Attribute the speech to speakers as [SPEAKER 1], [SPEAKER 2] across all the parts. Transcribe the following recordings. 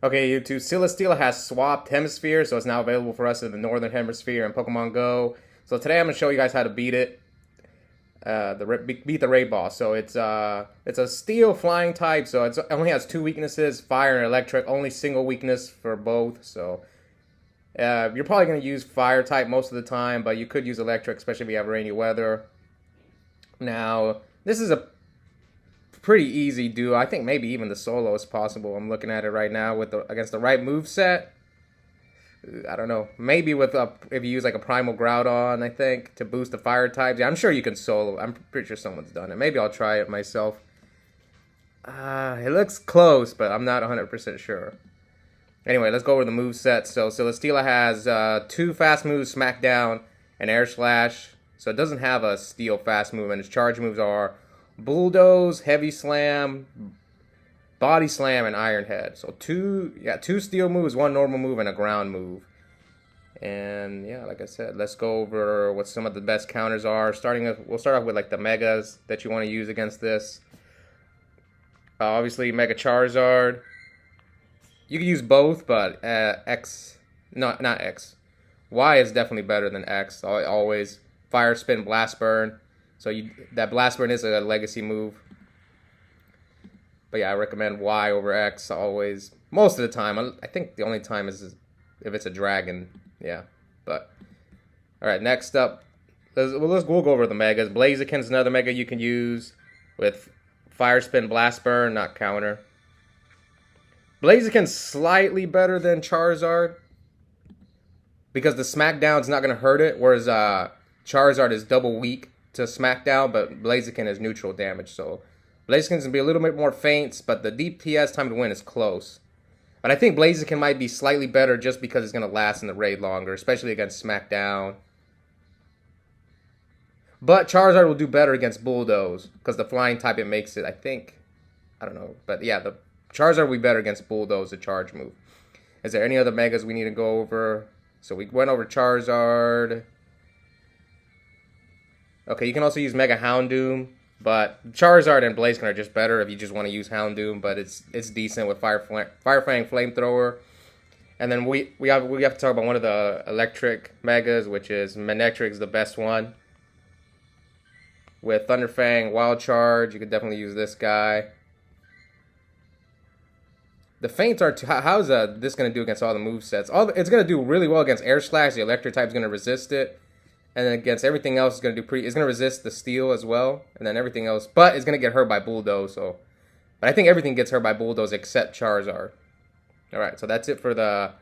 [SPEAKER 1] Okay, YouTube, Celesteela has swapped hemispheres, so it's now available for us in the Northern Hemisphere in Pokemon Go. So today I'm going to show you guys how to beat it, beat the raid boss. So it's a steel flying type, so it only has two weaknesses, fire and electric, only single weakness for both. So you're probably going to use fire type most of the time, but you could use electric, especially if you have rainy weather. Now, this is a pretty easy duo. I think maybe even the solo is possible. I'm looking at it right now with against the right move set. I don't know. Maybe with if you use like a Primal Groudon, I think, to boost the fire types. Yeah, I'm sure you can solo. I'm pretty sure someone's done it. Maybe I'll try it myself. It looks close, but I'm not 100% sure. Anyway, let's go over the move set. So Celesteela has two fast moves, Smackdown and Air Slash. So it doesn't have a steel fast move, and its charge moves are Bulldoze, Heavy Slam, Body Slam, and Iron Head. So two steel moves, one normal move, and a ground move. And yeah, like I said, let's go over what some of the best counters are. We'll start off with like the megas that you want to use against this. Obviously, Mega Charizard. You can use both, but not X. Y is definitely better than X. Always Fire Spin, Blast Burn. So that Blast Burn is a legacy move. But yeah, I recommend Y over X always. Most of the time. I think the only time is if it's a dragon. Yeah. But alright, next up. We'll go over the megas. Blaziken's another mega you can use with Fire Spin, Blast Burn, not counter. Blaziken's slightly better than Charizard because the Smackdown's not going to hurt it, whereas Charizard is double weak to Smackdown, but Blaziken is neutral damage, so Blaziken's going to be a little bit more faint, but the DPS time to win is close. But I think Blaziken might be slightly better just because it's going to last in the raid longer, especially against Smackdown. But Charizard will do better against Bulldoze, because the flying type it makes it, I think. I don't know, but yeah, the Charizard will be better against Bulldoze, the charge move. Is there any other megas we need to go over? So we went over Charizard. Okay, you can also use Mega Houndoom, but Charizard and Blaziken are just better if you just want to use Houndoom, but it's decent with Fire Fang Flamethrower. And then we have to talk about one of the electric megas, which is Manectric's the best one. With Thunderfang, Wild Charge, you could definitely use this guy. The feints are how's this going to do against all the movesets? It's going to do really well against Air Slash. The electric type is going to resist it. And then against everything else, it's going to do it's going to resist the steel as well. And then everything else. But it's going to get hurt by Bulldoze. But I think everything gets hurt by Bulldoze except Charizard. Alright, so that's it for the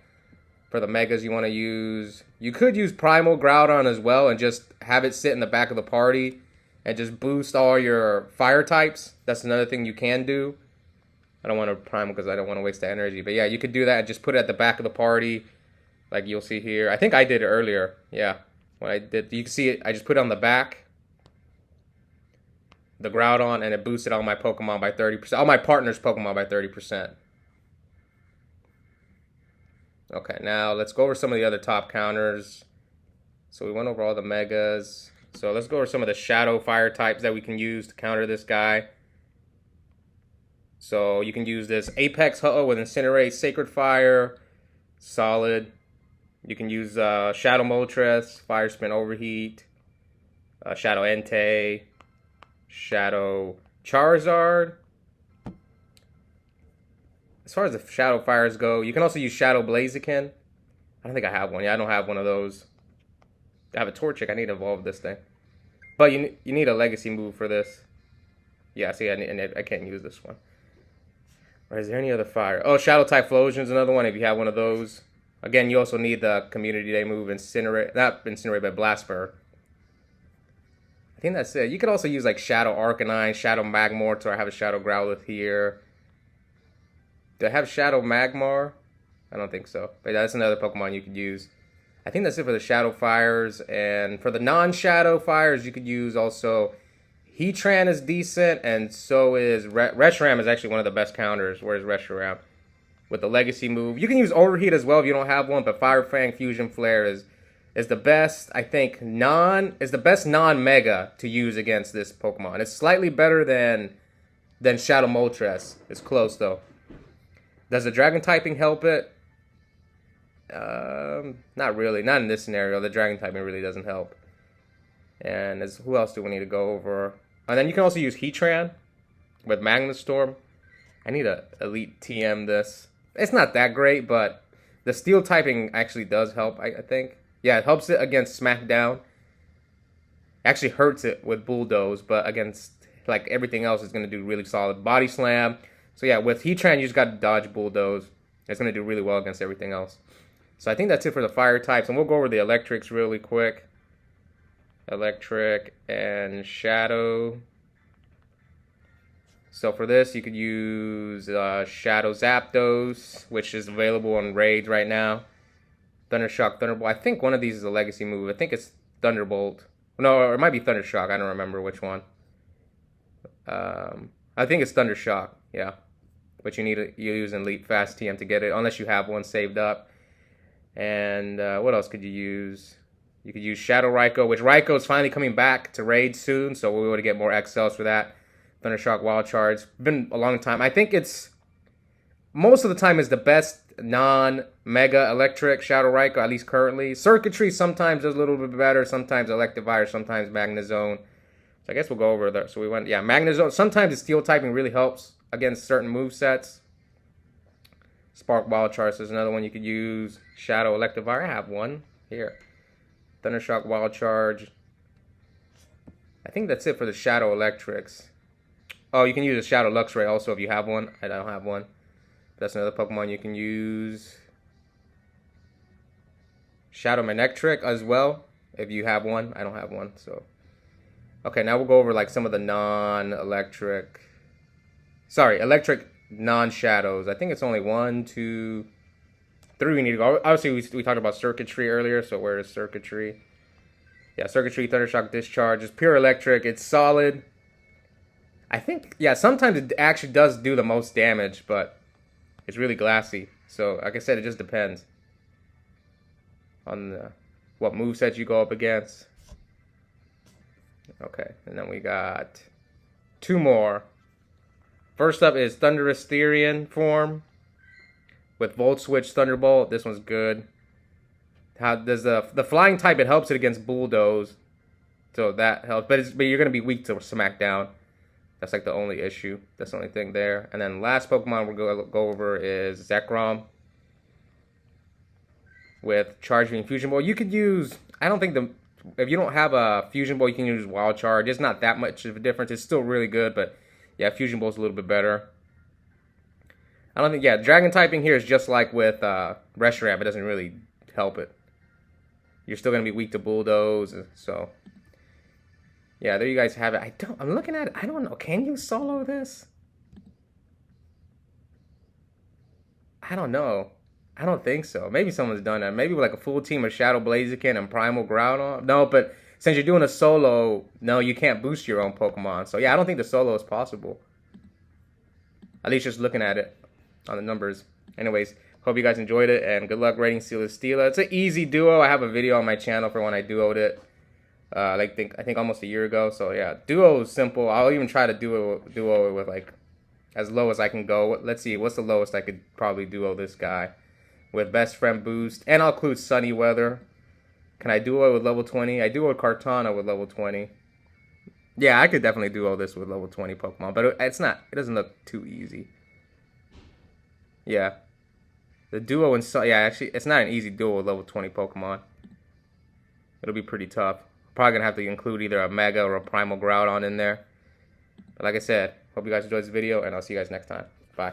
[SPEAKER 1] megas you want to use. You could use Primal Groudon as well and just have it sit in the back of the party. And just boost all your fire types. That's another thing you can do. I don't want to Primal because I don't want to waste the energy. But yeah, you could do that and just put it at the back of the party. Like you'll see here. I think I did it earlier. Yeah. When I did, you can see it. I just put it on the back, the Groudon, and it boosted all my Pokemon by 30%. All my partners' Pokemon by 30%. Okay, now let's go over some of the other top counters. So we went over all the megas. So let's go over some of the Shadow Fire types that we can use to counter this guy. So you can use this Apex Ho-Oh with Incinerate, Sacred Fire, Solid. You can use Shadow Moltres, Fire Spin Overheat, Shadow Entei, Shadow Charizard. As far as the Shadow Fires go, you can also use Shadow Blaziken. I don't think I have one. Yeah, I don't have one of those. I have a Torchic. I need to evolve this thing. But you need a legacy move for this. Yeah, see, I can't use this one. Or is there any other fire? Oh, Shadow Typhlosion's another one if you have one of those. Again, you also need the Community Day move, Incinerate. Not Incinerate, but Blast Burn. I think that's it. You could also use like Shadow Arcanine, Shadow Magmar, or I have a Shadow Growlithe here. Do I have Shadow Magmar? I don't think so. But that's another Pokemon you could use. I think that's it for the Shadow Fires. And for the non-Shadow Fires, you could use also Heatran is decent, and so is Reshiram is actually one of the best counters. Where's Reshiram? With the Legacy move. You can use Overheat as well if you don't have one, but Fire Fang Fusion Flare is the best, I think, the best non-mega to use against this Pokemon. It's slightly better than Shadow Moltres. It's close, though. Does the dragon typing help it? Not really. Not in this scenario. The dragon typing really doesn't help. And who else do we need to go over? And then you can also use Heatran with Magna Storm. I need to Elite TM this. It's not that great, but the steel typing actually does help, I think. Yeah, it helps it against Smackdown. Actually hurts it with Bulldoze, but against like everything else, it's going to do really solid. Body Slam. So yeah, with Heatran, you just got to dodge Bulldoze. It's going to do really well against everything else. So I think that's it for the fire types. And we'll go over the electrics really quick. Electric and Shadow. So for this, you could use Shadow Zapdos, which is available on raids right now. Thundershock, Thunderbolt. I think one of these is a legacy move. I think it's Thunderbolt. No, or it might be Thundershock. I don't remember which one. I think it's Thundershock, yeah. But you need to use an Elite Fast TM to get it, unless you have one saved up. And what else could you use? You could use Shadow Raikou, which Raikou is finally coming back to raid soon, so we'll be able to get more XLs for that. Thundershock Wild Charge. Been a long time. I think it's most of the time is the best non-Mega Electric Shadow Raikou, at least currently. Circuitry sometimes does a little bit better, sometimes Electivire, sometimes Magnezone. So I guess we'll go over that. So we went, yeah, Magnezone. Sometimes the Steel typing really helps against certain movesets. Spark Wild Charge is another one you could use. Shadow Electivire. I have one here. Thundershock Wild Charge. I think that's it for the Shadow Electrics. Oh, you can use a Shadow Luxray also if you have one. I don't have one. That's another Pokemon you can use. Shadow Manectric as well if you have one. I don't have one, so. Okay, now we'll go over like some of the non-electric. Sorry, electric non-shadows. I think it's only 1, 2, 3 we need to go. Obviously, we talked about circuitry earlier, so where is circuitry? Yeah, circuitry, Thundershock Discharge. It's pure electric. It's solid. I think, yeah, sometimes it actually does do the most damage, but it's really glassy. So, like I said, it just depends on what moveset you go up against. Okay, and then we got 2 more. First up is Thunderous Therian form with Volt Switch Thunderbolt. This one's good. How does the flying type? It helps it against Bulldoze, so that helps. But you're gonna be weak to Smackdown. That's like the only issue. That's the only thing there. And then last Pokemon we're gonna go over is Zekrom with Charge Beam Fusion Ball. You could use. I don't think if you don't have a Fusion Ball, you can use Wild Charge. It's not that much of a difference. It's still really good, but yeah, Fusion Ball's a little bit better. I don't think, yeah, Dragon typing here is just like with Reshiram. It doesn't really help it. You're still going to be weak to Bulldoze, so. Yeah, there you guys have it. I'm looking at it. I don't know. Can you solo this? I don't know. I don't think so. Maybe someone's done that. Maybe with like a full team of Shadow Blaziken and Primal Groudon. No, but since you're doing a solo, no, you can't boost your own Pokemon. So yeah, I don't think the solo is possible. At least just looking at it on the numbers. Anyways, hope you guys enjoyed it, and good luck rating Celesteela. It's an easy duo. I have a video on my channel for when I duoed it. I think almost a year ago. So yeah, duo is simple. I'll even try to duo it with like as low as I can go. Let's see, what's the lowest I could probably duo this guy with Best Friend boost, and I'll include Sunny Weather. Can I duo it with level 20? I duo Kartana with level 20. Yeah, I could definitely duo this with level 20 Pokemon, but it's not. It doesn't look too easy. Yeah, the duo and yeah, actually, it's not an easy duo with level 20 Pokemon. It'll be pretty tough. Probably gonna have to include either a Mega or a Primal Groudon in there. But like I said, hope you guys enjoyed this video, and I'll see you guys next time. Bye.